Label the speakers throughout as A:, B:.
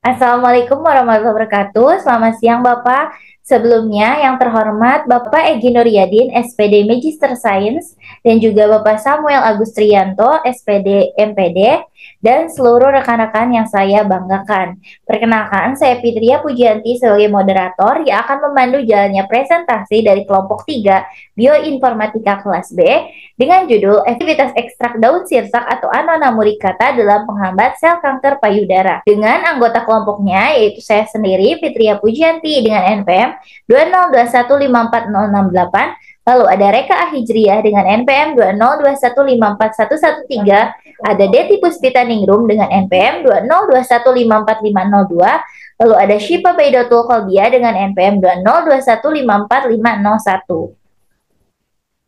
A: Assalamualaikum warahmatullahi wabarakatuh. Selamat siang Bapak. Sebelumnya yang terhormat Bapak Egi Nuryadin, SPD Magister Sains, dan juga Bapak Samuel Agustrianto, SPD MPD, dan seluruh rekan-rekan yang saya banggakan. Perkenalkan, saya Fitria Pujianti sebagai moderator yang akan memandu jalannya presentasi dari kelompok 3 Bioinformatika kelas B dengan judul Aktivitas Ekstrak Daun Sirsak atau Annona muricata dalam penghambat sel kanker payudara. Dengan anggota kelompoknya yaitu saya sendiri Fitria Pujianti dengan NPM 202154068, lalu ada Reka Ahijriah dengan NPM 202154113, ada Deti Puspita Ningrum dengan NPM 202154502, lalu ada Syifa Baidotul Kolbia dengan NPM 202154501.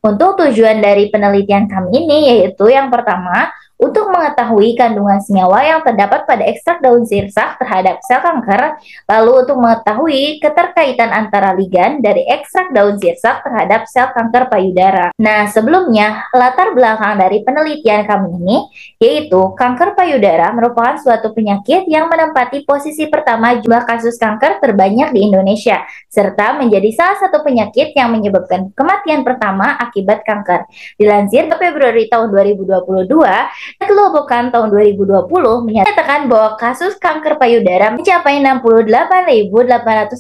A: Untuk tujuan dari penelitian kami ini yaitu yang pertama, untuk mengetahui kandungan senyawa yang terdapat pada ekstrak daun sirsak terhadap sel kanker, lalu untuk mengetahui keterkaitan antara ligan dari ekstrak daun sirsak terhadap sel kanker payudara. Nah, sebelumnya, latar belakang dari penelitian kami ini yaitu kanker payudara merupakan suatu penyakit yang menempati posisi pertama jumlah kasus kanker terbanyak di Indonesia, serta menjadi salah satu penyakit yang menyebabkan kematian pertama akibat kanker. Dilansir Februari tahun 2022, Kelompokkan tahun 2020 menyatakan bahwa kasus kanker payudara mencapai 68.858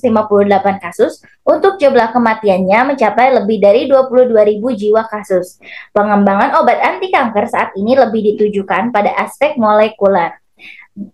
A: kasus untuk jumlah kematiannya mencapai lebih dari 22.000 jiwa kasus. Pengembangan obat anti kanker saat ini lebih ditujukan pada aspek molekuler.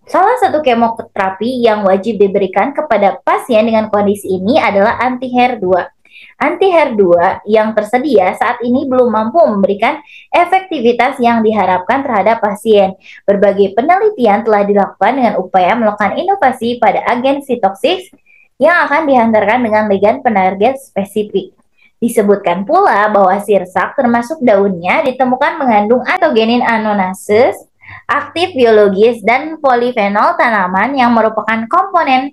A: Salah satu kemoterapi yang wajib diberikan kepada pasien dengan kondisi ini adalah anti-HER2. Anti-HER2 yang tersedia saat ini belum mampu memberikan efektivitas yang diharapkan terhadap pasien. Berbagai penelitian telah dilakukan dengan upaya melakukan inovasi pada agen sitotoksik yang akan dihantarkan dengan ligan penarget spesifik. Disebutkan pula bahwa sirsak termasuk daunnya ditemukan mengandung antogenin anonases, aktif biologis, dan polifenol tanaman yang merupakan komponen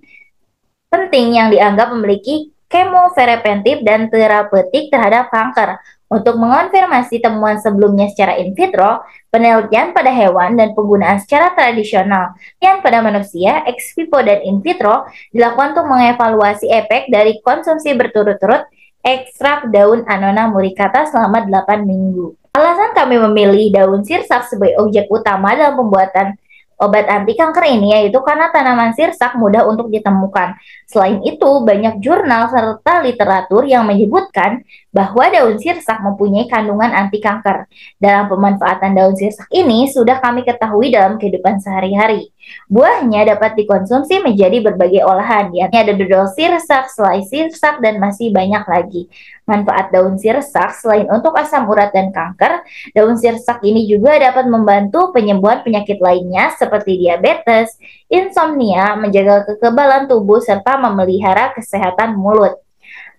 A: penting yang dianggap memiliki kemopreventif dan terapeutik terhadap kanker. Untuk mengonfirmasi temuan sebelumnya secara in vitro, penelitian pada hewan dan penggunaan secara tradisional yang pada manusia, ex vivo dan in vitro, dilakukan untuk mengevaluasi efek dari konsumsi berturut-turut ekstrak daun Annona muricata selama 8 minggu. Alasan kami memilih daun sirsak sebagai objek utama dalam pembuatan obat anti kanker ini yaitu karena tanaman sirsak mudah untuk ditemukan. Selain itu, banyak jurnal serta literatur yang menyebutkan bahwa daun sirsak mempunyai kandungan anti kanker. Dalam pemanfaatan daun sirsak ini sudah kami ketahui dalam kehidupan sehari-hari. Buahnya dapat dikonsumsi menjadi berbagai olahan. Yakni ada dodol sirsak, selai sirsak, dan masih banyak lagi. Manfaat daun sirsak selain untuk asam urat dan kanker, daun sirsak ini juga dapat membantu penyembuhan penyakit lainnya seperti diabetes, insomnia, menjaga kekebalan tubuh, serta memelihara kesehatan mulut.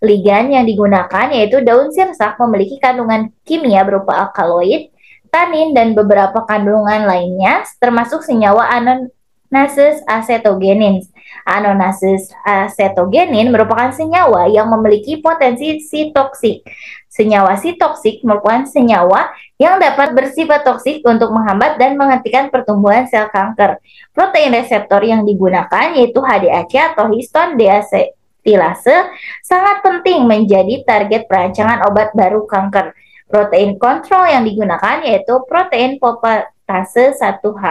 A: Ligan yang digunakan yaitu daun sirsak memiliki kandungan kimia berupa alkaloid, tanin, dan beberapa kandungan lainnya termasuk senyawa Anonaceae acetogenins. Anonaceae acetogenin merupakan senyawa yang memiliki potensi sitotoksik. Senyawa sitotoksik merupakan senyawa yang dapat bersifat toksik untuk menghambat dan menghentikan pertumbuhan sel kanker. Protein reseptor yang digunakan yaitu HDAC atau histone deacetilase sangat penting menjadi target perancangan obat baru kanker. Protein kontrol yang digunakan yaitu protein polatase 1H.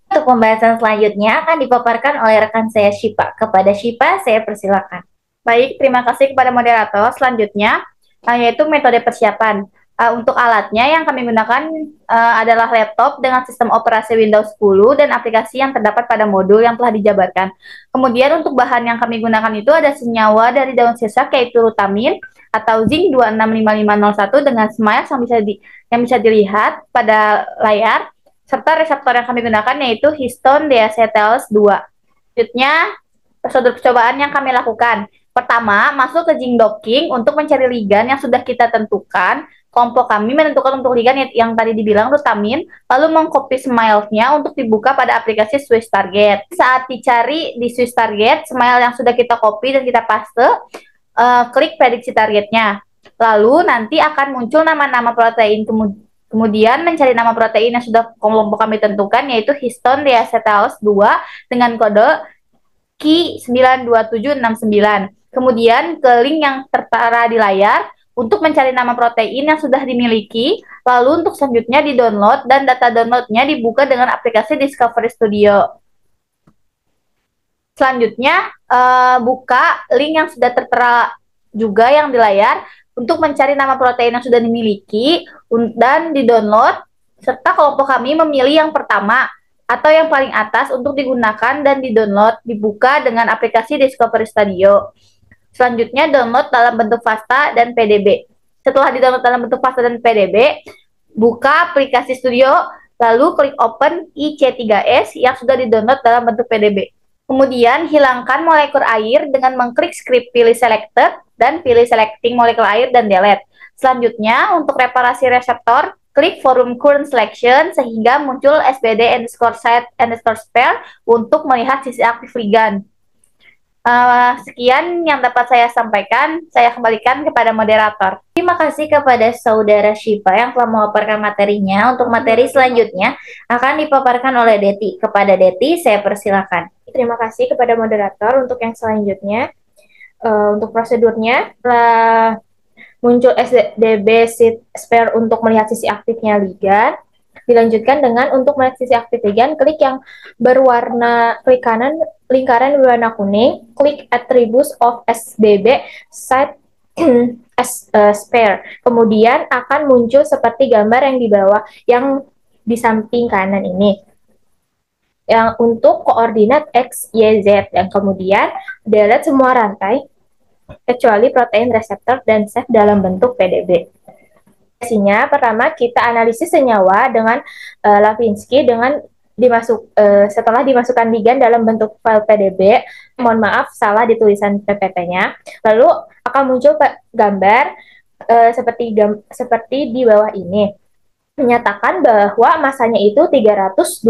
A: Untuk pembahasan selanjutnya akan dipaparkan oleh rekan saya Syifa. Kepada Syifa, saya persilakan.
B: Baik, terima kasih kepada moderator. Selanjutnya, yaitu metode persiapan. Untuk alatnya yang kami gunakan adalah laptop dengan sistem operasi Windows 10 dan aplikasi yang terdapat pada modul yang telah dijabarkan. Kemudian untuk bahan yang kami gunakan itu ada senyawa dari daun sirsak yaitu rutamin atau zinc 265501 dengan SMILES yang bisa dilihat pada layar, serta reseptor yang kami gunakan yaitu histone deacetyls 2. Selanjutnya, prosedur percobaan yang kami lakukan. Pertama, masuk ke zinc docking untuk mencari ligan yang sudah kita tentukan. Kelompok kami menentukan untuk ligan yang tadi dibilang rutamin, lalu mengcopy SMILES-nya untuk dibuka pada aplikasi Swiss Target. Saat dicari di Swiss Target, SMILES yang sudah kita copy dan kita paste, klik prediksi targetnya. Lalu nanti akan muncul nama-nama protein, kemudian mencari nama protein yang sudah kelompok kami tentukan yaitu histone deacetyls 2 dengan kode Wiki 92769. Kemudian ke link yang tertera di layar untuk mencari nama protein yang sudah dimiliki, lalu untuk selanjutnya di-download dan data downloadnya dibuka dengan aplikasi Discovery Studio. Selanjutnya, buka link yang sudah tertera juga yang di layar untuk mencari nama protein yang sudah dimiliki dan di-download, serta kelompok kami memilih yang pertama atau yang paling atas untuk digunakan dan di-download, dibuka dengan aplikasi Discovery Studio. Selanjutnya, download dalam bentuk FASTA dan PDB. Setelah di-download dalam bentuk FASTA dan PDB, buka aplikasi Studio, lalu klik Open IC3S yang sudah di-download dalam bentuk PDB. Kemudian, hilangkan molekul air dengan mengklik script pilih selected dan pilih selecting molekul air dan delete. Selanjutnya, untuk reparasi reseptor, klik forum current selection sehingga muncul SBD_site_spare untuk melihat sisi aktif ligand. Sekian yang dapat saya sampaikan. Saya kembalikan kepada moderator.
A: Terima kasih kepada Saudara Syifa yang telah memaparkan materinya. Untuk materi selanjutnya akan dipaparkan oleh Deti. Kepada Deti, saya persilakan.
C: Terima kasih kepada moderator. Untuk yang selanjutnya, untuk prosedurnya, setelah muncul SDB spare untuk melihat sisi aktifnya ligand, dilanjutkan dengan untuk melihat sisi aktif ligand, klik yang berwarna, klik kanan lingkaran berwarna kuning, klik attributes of SBB site spare. Kemudian akan muncul seperti gambar yang di bawah, yang di samping kanan ini, yang untuk koordinat X, Y, Z, yang kemudian delete semua rantai kecuali protein reseptor dan save dalam bentuk PDB. Pertama, kita analisis senyawa dengan Lawinski dengan setelah dimasukkan ligand dalam bentuk file PDB. Mohon maaf, salah di tulisan PPT-nya. Lalu akan muncul gambar seperti di bawah ini, menyatakan bahwa masanya itu 312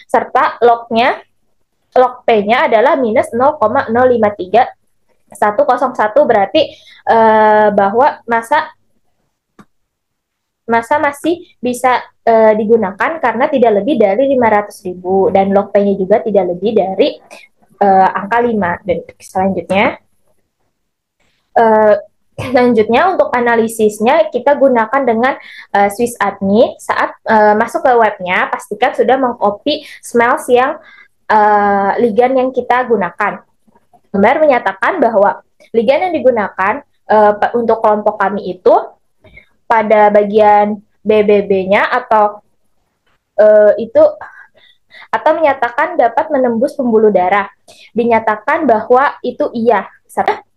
C: serta log P-nya adalah minus 0,053101, berarti bahwa masa masih bisa digunakan karena tidak lebih dari 500.000 dan log P-nya juga tidak lebih dari angka 5. Dan selanjutnya untuk analisisnya kita gunakan dengan Swiss Admin. Saat masuk ke webnya, pastikan sudah mengcopy smells yang ligand yang kita gunakan. Gambar menyatakan bahwa ligand yang digunakan untuk kelompok kami itu pada bagian BBB-nya atau menyatakan dapat menembus pembuluh darah. Dinyatakan bahwa itu iya,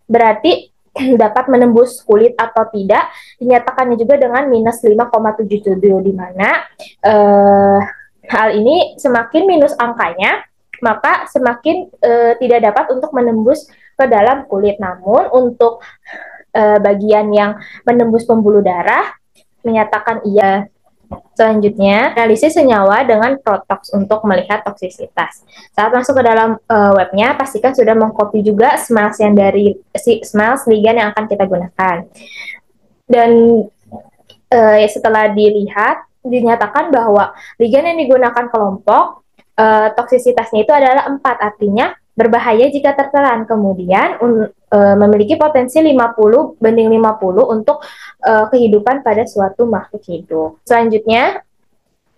C: berarti dapat menembus kulit atau tidak. Dinyatakannya juga dengan minus 5,77, di mana hal ini semakin minus angkanya, maka semakin tidak dapat untuk menembus ke dalam kulit. Namun untuk bagian yang menembus pembuluh darah menyatakan iya. Selanjutnya, analisis senyawa dengan Protox untuk melihat toksisitas. Saat masuk ke dalam webnya, pastikan sudah mengcopy juga smells yang dari smells ligand yang akan kita gunakan. Dan setelah dilihat, dinyatakan bahwa ligand yang digunakan kelompok toksisitasnya itu adalah 4, artinya berbahaya jika tertelan. Kemudian memiliki potensi 50 banding 50 untuk kehidupan pada suatu makhluk hidup. Selanjutnya,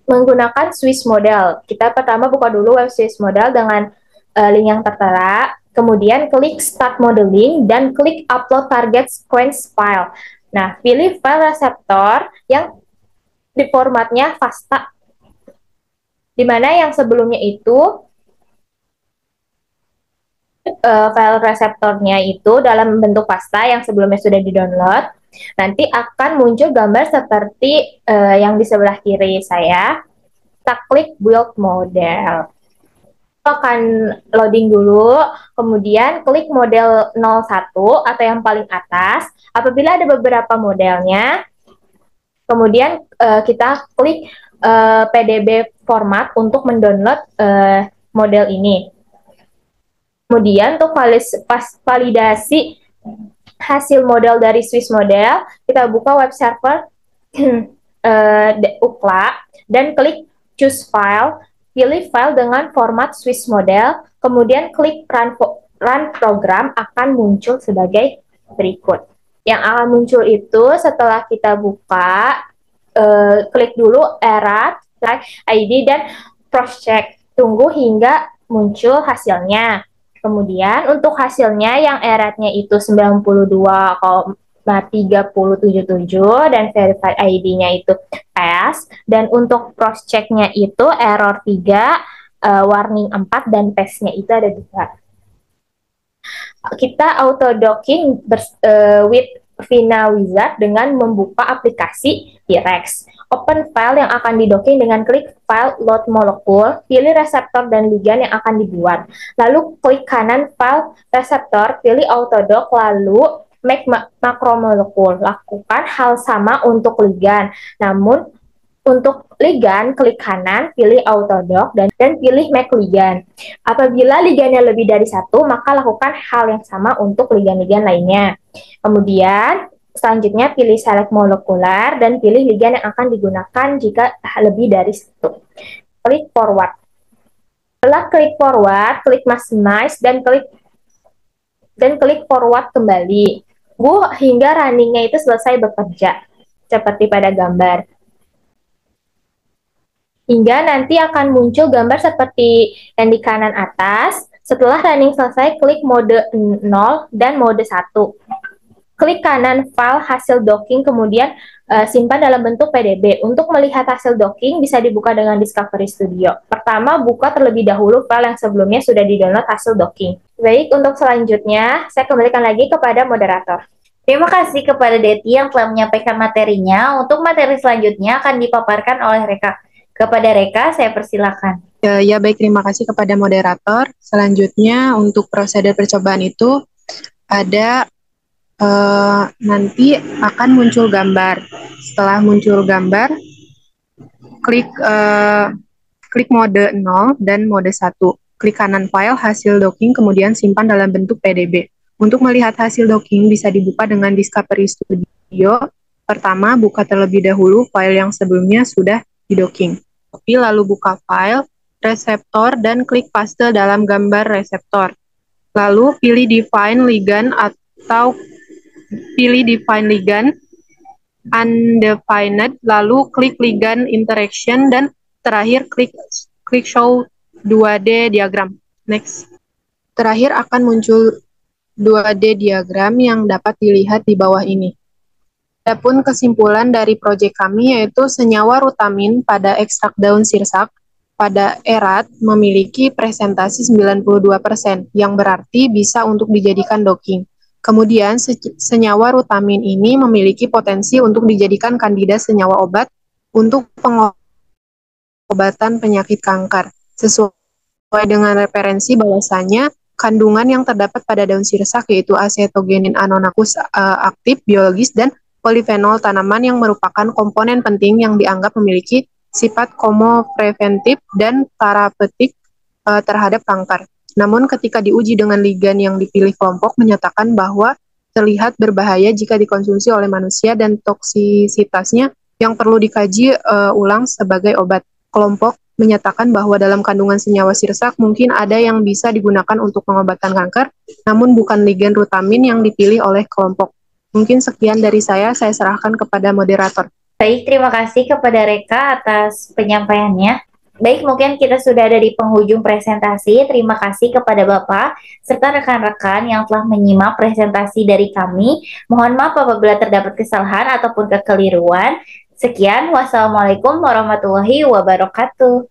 C: menggunakan Swiss model. Kita pertama buka dulu web Swiss model dengan link yang tertera, kemudian klik Start Modeling dan klik Upload Target Sequence File. Nah, pilih file reseptor yang di formatnya FASTA, di mana yang sebelumnya itu file reseptornya itu dalam bentuk FASTA yang sebelumnya sudah di-download. Nanti akan muncul gambar seperti yang di sebelah kiri saya. Kita klik Build Model. Akan loading dulu, kemudian klik model 01 atau yang paling atas. Apabila ada beberapa modelnya, kemudian kita klik PDB format untuk mendownload model ini. Kemudian untuk validasi hasil model dari Swiss model, kita buka web server UCLA dan klik Choose File, pilih file dengan format Swiss model, Kemudian klik run program akan muncul sebagai berikut. Yang akan muncul itu setelah kita buka, klik dulu erat, ID, dan cross check. Tunggu hingga muncul hasilnya. Kemudian untuk hasilnya yang eratnya itu 92,377 dan verified ID-nya itu pass, dan untuk cross check-nya itu error 3, warning 4, dan pass-nya itu ada 2. Kita auto docking with Vina Wizard dengan membuka aplikasi T-Rex. Open file yang akan didocking dengan klik file load molekul, pilih reseptor dan ligand yang akan dibuat. Lalu klik kanan file reseptor, pilih autodock, lalu make makromolekul. Lakukan hal sama untuk ligand. Namun untuk ligand, klik kanan, pilih autodock, dan pilih make ligand. Apabila ligandnya lebih dari 1, maka lakukan hal yang sama untuk ligand-ligand lainnya. Kemudian, selanjutnya pilih select molekular, dan pilih ligand yang akan digunakan jika lebih dari 1. Klik forward. Setelah klik forward, klik maximize, dan klik forward kembali. Tunggu hingga runningnya itu selesai bekerja, seperti pada gambar. Hingga nanti akan muncul gambar seperti yang di kanan atas. Setelah running selesai, klik mode 0 dan mode 1. Klik kanan file hasil docking, kemudian simpan dalam bentuk PDB. Untuk melihat hasil docking bisa dibuka dengan Discovery Studio. Pertama, buka terlebih dahulu file yang sebelumnya sudah di-download hasil docking. Baik, untuk selanjutnya, saya kembalikan lagi kepada moderator.
A: Terima kasih kepada Deti yang telah menyampaikan materinya. Untuk materi selanjutnya akan dipaparkan oleh Reka. Kepada Reka, saya persilakan.
D: Ya, baik, terima kasih kepada moderator. Selanjutnya, untuk prosedur percobaan itu ada nanti akan muncul gambar. Setelah muncul gambar, klik mode 0 dan mode 1. Klik kanan file hasil docking, kemudian simpan dalam bentuk PDB. Untuk melihat hasil docking bisa dibuka dengan Discovery Studio. Pertama, buka terlebih dahulu file yang sebelumnya sudah di-docking. Lalu buka file, reseptor, dan klik paste dalam gambar reseptor. Lalu pilih define ligand atau pilih define ligand undefined, lalu klik ligand interaction, dan terakhir klik show 2D diagram. Next. Terakhir akan muncul 2D diagram yang dapat dilihat di bawah ini. Adapun kesimpulan dari proyek kami yaitu senyawa rutamin pada ekstrak daun sirsak pada erat memiliki presentasi 92%, yang berarti bisa untuk dijadikan docking. Kemudian senyawa rutamin ini memiliki potensi untuk dijadikan kandida senyawa obat untuk pengobatan penyakit kanker. Sesuai dengan referensi bahwasanya kandungan yang terdapat pada daun sirsak yaitu acetogenin anonakus aktif biologis dan polifenol tanaman yang merupakan komponen penting yang dianggap memiliki sifat komopreventif dan terapeutik terhadap kanker. Namun ketika diuji dengan ligand yang dipilih kelompok menyatakan bahwa terlihat berbahaya jika dikonsumsi oleh manusia dan toksisitasnya yang perlu dikaji ulang sebagai obat. Kelompok menyatakan bahwa dalam kandungan senyawa sirsak mungkin ada yang bisa digunakan untuk pengobatan kanker, namun bukan ligand rutamin yang dipilih oleh kelompok. Mungkin sekian dari saya serahkan kepada moderator.
A: Baik, terima kasih kepada Reka atas penyampaiannya. Baik, mungkin kita sudah ada di penghujung presentasi. Terima kasih kepada Bapak serta rekan-rekan yang telah menyimak presentasi dari kami. Mohon maaf apabila terdapat kesalahan ataupun kekeliruan. Sekian, wassalamualaikum warahmatullahi wabarakatuh.